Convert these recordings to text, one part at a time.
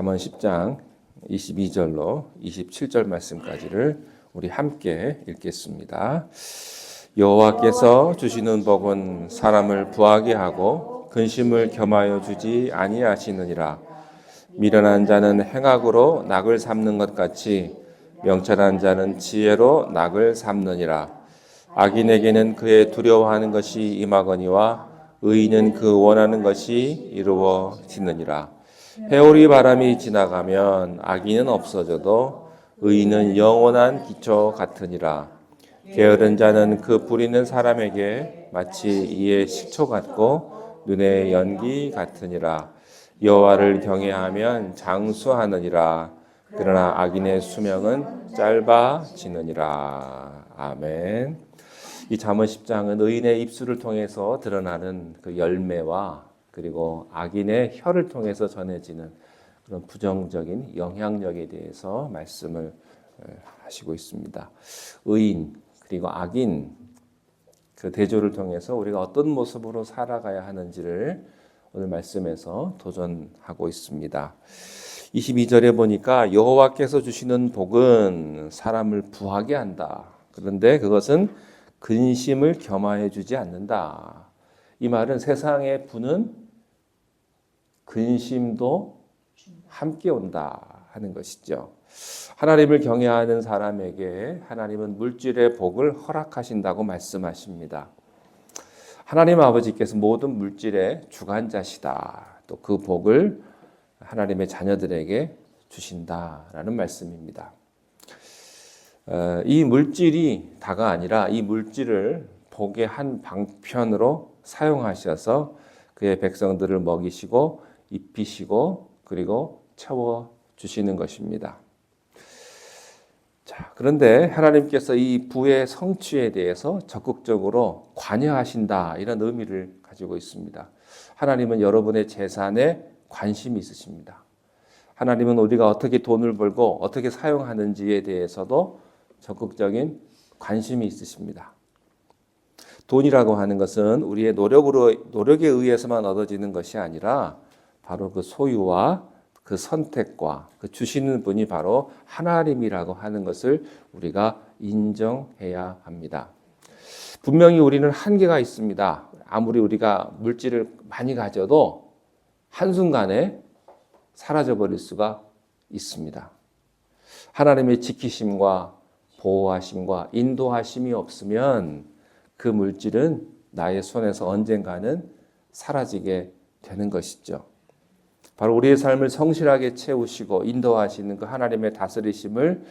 잠언 10장 22절로 27절 말씀까지를 우리 함께 읽겠습니다. 여호와께서 주시는 복은 사람을 부하게 하고 근심을 겸하여 주지 아니하시느니라. 미련한 자는 행악으로 낙을 삼는 것 같이 명철한 자는 지혜로 낙을 삼느니라. 악인에게는 그의 두려워하는 것이 임하거니와 의인은 그 원하는 것이 이루어지느니라. 회오리 바람이 지나가면 악인은 없어져도 의인은 영원한 기초 같으니라. 게으른 자는 그 부리는 사람에게 마치 이의 식초 같고 눈의 연기 같으니라. 여호와를 경외하면 장수하느니라. 그러나 악인의 수명은 짧아지느니라. 아멘. 이 잠언 10장은 의인의 입술을 통해서 드러나는 그 열매와 그리고 악인의 혀를 통해서 전해지는 그런 부정적인 영향력에 대해서 말씀을 하시고 있습니다. 의인 그리고 악인 그 대조를 통해서 우리가 어떤 모습으로 살아가야 하는지를 오늘 말씀에서 도전하고 있습니다. 22절에 보니까 여호와께서 주시는 복은 사람을 부하게 한다. 그런데 그것은 근심을 겸하여 주지 않는다. 이 말은 세상의 부는 근심도 함께 온다 하는 것이죠. 하나님을 경외하는 사람에게 하나님은 물질의 복을 허락하신다고 말씀하십니다. 하나님 아버지께서 모든 물질의 주관자시다. 또 그 복을 하나님의 자녀들에게 주신다라는 말씀입니다. 이 물질이 다가 아니라 이 물질을 복의 한 방편으로 사용하셔서 그의 백성들을 먹이시고 입히시고 그리고 채워주시는 것입니다. 자, 그런데 하나님께서 이 부의 성취에 대해서 적극적으로 관여하신다 이런 의미를 가지고 있습니다. 하나님은 여러분의 재산에 관심이 있으십니다. 하나님은 우리가 어떻게 돈을 벌고 어떻게 사용하는지에 대해서도 적극적인 관심이 있으십니다. 돈이라고 하는 것은 우리의 노력에 의해서만 얻어지는 것이 아니라 바로 그 소유와 그 선택과 그 주시는 분이 바로 하나님이라고 하는 것을 우리가 인정해야 합니다. 분명히 우리는 한계가 있습니다. 아무리 우리가 물질을 많이 가져도 한순간에 사라져버릴 수가 있습니다. 하나님의 지키심과 보호하심과 인도하심이 없으면 그 물질은 나의 손에서 언젠가는 사라지게 되는 것이죠. 바로 우리의 삶을 성실하게 채우시고 인도하시는 그 하나님의 다스리심을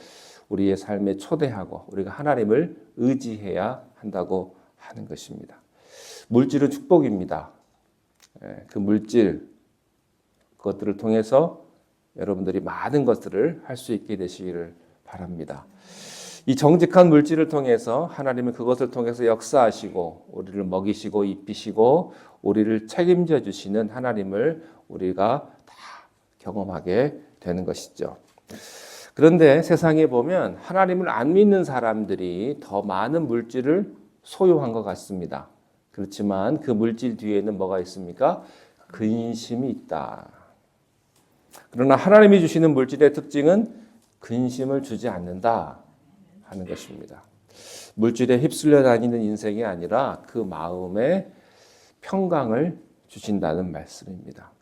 우리의 삶에 초대하고 우리가 하나님을 의지해야 한다고 하는 것입니다. 물질은 축복입니다. 그 물질 그것들을 통해서 여러분들이 많은 것들을 할 수 있게 되시기를 바랍니다. 이 정직한 물질을 통해서 하나님은 그것을 통해서 역사하시고 우리를 먹이시고 입히시고 우리를 책임져 주시는 하나님을 우리가 다 경험하게 되는 것이죠. 그런데 세상에 보면 하나님을 안 믿는 사람들이 더 많은 물질을 소유한 것 같습니다. 그렇지만 그 물질 뒤에는 뭐가 있습니까? 근심이 있다. 그러나 하나님이 주시는 물질의 특징은 근심을 주지 않는다 하는 것입니다. 물질에 휩쓸려 다니는 인생이 아니라 그 마음에 평강을 주신다는 말씀입니다.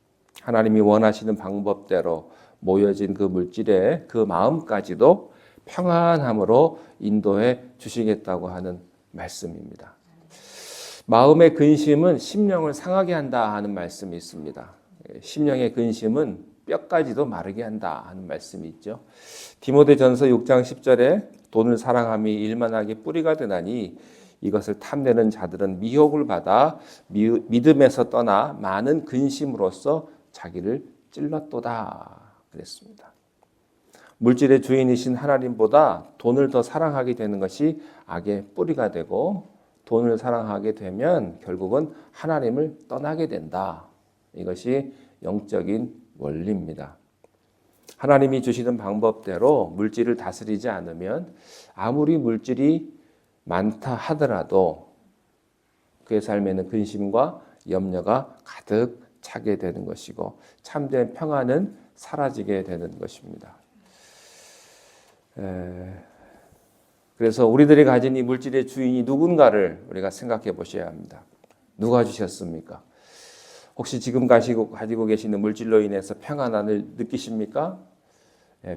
하나님이 원하시는 방법대로 모여진 그 물질의 그 마음까지도 평안함으로 인도해 주시겠다고 하는 말씀입니다. 마음의 근심은 심령을 상하게 한다 하는 말씀이 있습니다. 심령의 근심은 뼈까지도 마르게 한다 하는 말씀이 있죠. 디모데전서 6장 10절에 돈을 사랑함이 일만하게 뿌리가 되나니 이것을 탐내는 자들은 미혹을 받아 믿음에서 떠나 많은 근심으로써 자기를 찔렀도다 그랬습니다. 물질의 주인이신 하나님보다 돈을 더 사랑하게 되는 것이 악의 뿌리가 되고 돈을 사랑하게 되면 결국은 하나님을 떠나게 된다. 이것이 영적인 원리입니다. 하나님이 주시는 방법대로 물질을 다스리지 않으면 아무리 물질이 많다 하더라도 그의 삶에는 근심과 염려가 가득 차게 되는 것이고 참된 평안은 사라지게 되는 것입니다. 그래서 우리들이 가진 이 물질의 주인이 누군가를 우리가 생각해 보셔야 합니다. 누가 주셨습니까? 혹시 지금 가지고 계시는 물질로 인해서 평안함을 느끼십니까?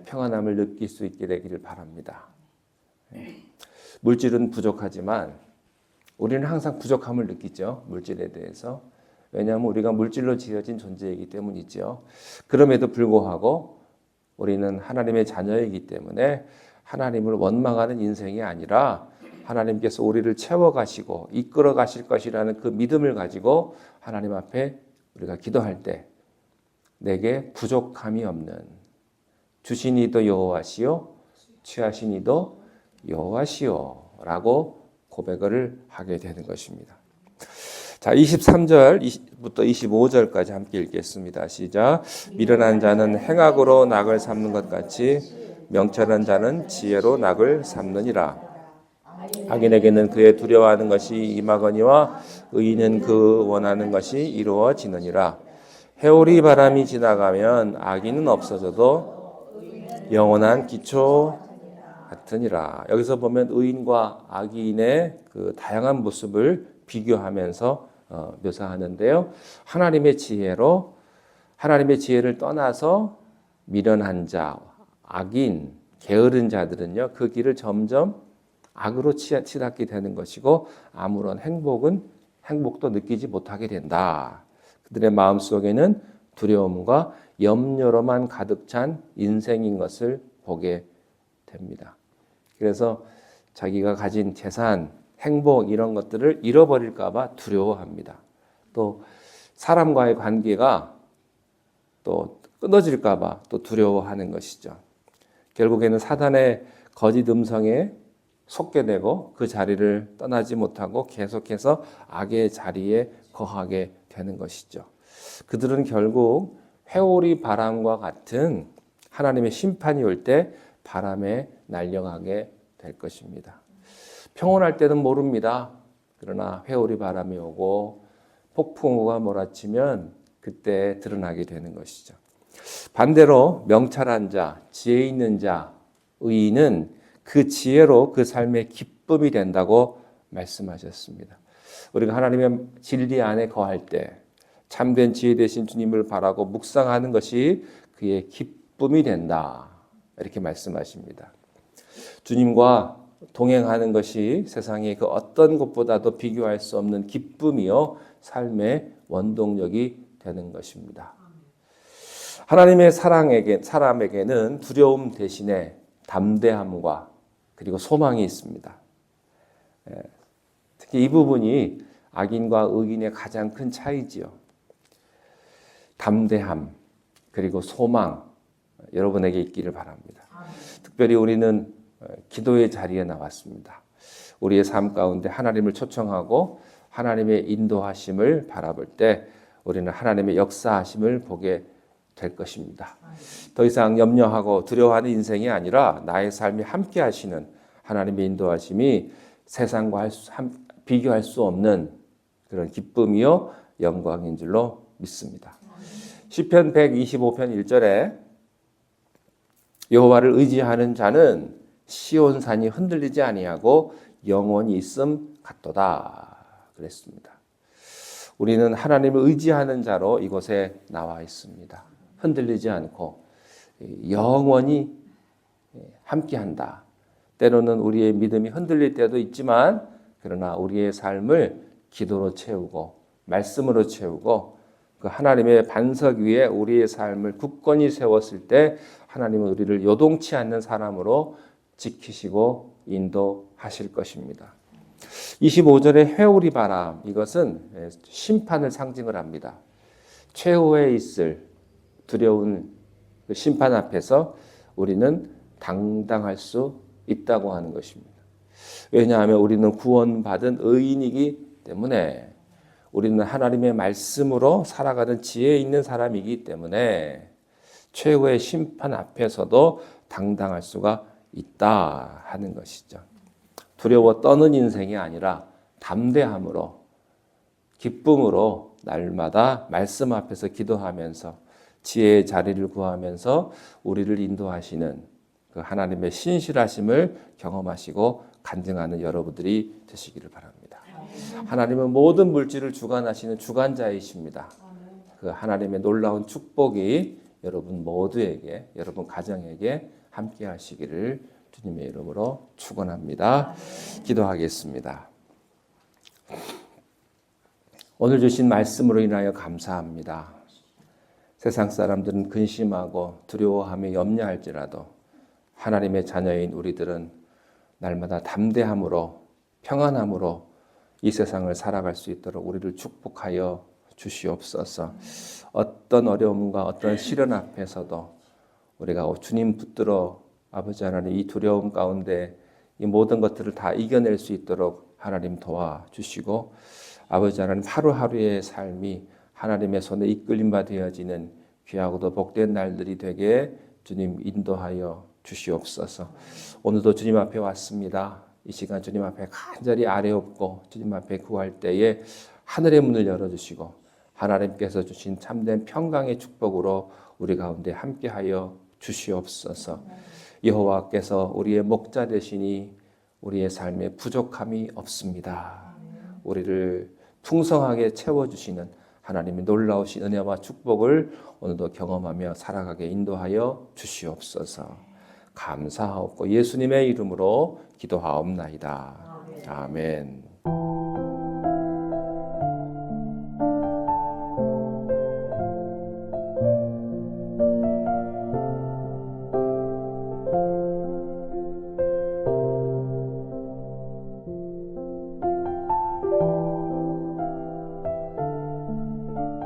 평안함을 느낄 수 있게 되기를 바랍니다. 물질은 부족하지만 우리는 항상 부족함을 느끼죠. 물질에 대해서. 왜냐하면 우리가 물질로 지어진 존재이기 때문이죠. 그럼에도 불구하고 우리는 하나님의 자녀이기 때문에 하나님을 원망하는 인생이 아니라 하나님께서 우리를 채워가시고 이끌어 가실 것이라는 그 믿음을 가지고 하나님 앞에 우리가 기도할 때 내게 부족함이 없는 주신 이도 여호와시요 취하신 이도 여호와시요 라고 고백을 하게 되는 것입니다. 자, 23절부터 25절까지 함께 읽겠습니다. 시작. 미련한 자는 행악으로 낙을 삼는 것 같이 명철한 자는 지혜로 낙을 삼느니라. 악인에게는 그의 두려워하는 것이 임하거니와 의인은 그 원하는 것이 이루어지느니라. 해오리 바람이 지나가면 악인은 없어져도 영원한 기초 같으니라. 여기서 보면 의인과 악인의 그 다양한 모습을 비교하면서 묘사하는데요. 하나님의 지혜를 떠나서 미련한 자, 악인, 게으른 자들은요, 그 길을 점점 악으로 치닫게 되는 것이고 아무런 행복도 느끼지 못하게 된다. 그들의 마음속에는 두려움과 염려로만 가득 찬 인생인 것을 보게 됩니다. 그래서 자기가 가진 재산, 행복 이런 것들을 잃어버릴까 봐 두려워합니다. 또 사람과의 관계가 또 끊어질까 봐 또 두려워하는 것이죠. 결국에는 사단의 거짓 음성에 속게 되고 그 자리를 떠나지 못하고 계속해서 악의 자리에 거하게 되는 것이죠. 그들은 결국 회오리 바람과 같은 하나님의 심판이 올 때 바람에 날려가게 될 것입니다. 평온할 때는 모릅니다. 그러나 회오리 바람이 오고 폭풍우가 몰아치면 그때 드러나게 되는 것이죠. 반대로 명철한 자, 지혜 있는 자, 의인은 그 지혜로 그 삶의 기쁨이 된다고 말씀하셨습니다. 우리가 하나님의 진리 안에 거할 때 참된 지혜 되신 주님을 바라고 묵상하는 것이 그의 기쁨이 된다. 이렇게 말씀하십니다. 주님과 동행하는 것이 세상의 그 어떤 것보다도 비교할 수 없는 기쁨이요 삶의 원동력이 되는 것입니다. 하나님의 사람에게는 두려움 대신에 담대함과 그리고 소망이 있습니다. 특히 이 부분이 악인과 의인의 가장 큰 차이지요. 담대함 그리고 소망 여러분에게 있기를 바랍니다. 특별히 우리는 기도의 자리에 나왔습니다. 우리의 삶 가운데 하나님을 초청하고 하나님의 인도하심을 바라볼 때 우리는 하나님의 역사하심을 보게 될 것입니다. 더 이상 염려하고 두려워하는 인생이 아니라 나의 삶이 함께 하시는 하나님의 인도하심이 세상과 비교할 수 없는 그런 기쁨이요 영광인 줄로 믿습니다. 시편 125편 1절에 여호와를 의지하는 자는 시온산이 흔들리지 아니하고 영원히 있음 같도다 그랬습니다. 우리는 하나님을 의지하는 자로 이곳에 나와 있습니다. 흔들리지 않고 영원히 함께한다. 때로는 우리의 믿음이 흔들릴 때도 있지만 그러나 우리의 삶을 기도로 채우고 말씀으로 채우고 그 하나님의 반석 위에 우리의 삶을 굳건히 세웠을 때 하나님은 우리를 요동치 않는 사람으로 지키시고 인도하실 것입니다. 25절의 회오리 바람 이것은 심판을 상징을 합니다. 최후에 있을 두려운 그 심판 앞에서 우리는 당당할 수 있다고 하는 것입니다. 왜냐하면 우리는 구원받은 의인이기 때문에 우리는 하나님의 말씀으로 살아가는 지혜 있는 사람이기 때문에 최후의 심판 앞에서도 당당할 수가 있다 하는 것이죠. 두려워 떠는 인생이 아니라 담대함으로 기쁨으로 날마다 말씀 앞에서 기도하면서 지혜의 자리를 구하면서 우리를 인도하시는 그 하나님의 신실하심을 경험하시고 간증하는 여러분들이 되시기를 바랍니다. 하나님은 모든 물질을 주관하시는 주관자이십니다. 그 하나님의 놀라운 축복이 여러분 모두에게, 여러분 가정에게 함께 하시기를 주님의 이름으로 축원합니다. 기도하겠습니다. 오늘 주신 말씀으로 인하여 감사합니다. 세상 사람들은 근심하고 두려워하며 염려할지라도 하나님의 자녀인 우리들은 날마다 담대함으로 평안함으로 이 세상을 살아갈 수 있도록 우리를 축복하여 주시옵소서. 어떤 어려움과 어떤 시련 앞에서도 우리가 주님 붙들어 아버지 하나님 이 두려움 가운데 이 모든 것들을 다 이겨낼 수 있도록 하나님 도와주시고 아버지 하나님 하루하루의 삶이 하나님의 손에 이끌림 바 되어지는 귀하고도 복된 날들이 되게 주님 인도하여 주시옵소서. 오늘도 주님 앞에 왔습니다. 이 시간 주님 앞에 간절히 아뢰옵고 주님 앞에 구할 때에 하늘의 문을 열어주시고 하나님께서 주신 참된 평강의 축복으로 우리 가운데 함께하여 주시옵소서. 여호와께서 우리의 목자 되시니 우리의 삶에 부족함이 없습니다. 우리를 풍성하게 채워주시는 하나님의 놀라우신 은혜와 축복을 오늘도 경험하며 살아가게 인도하여 주시옵소서. 감사하옵고 예수님의 이름으로 기도하옵나이다. 아멘.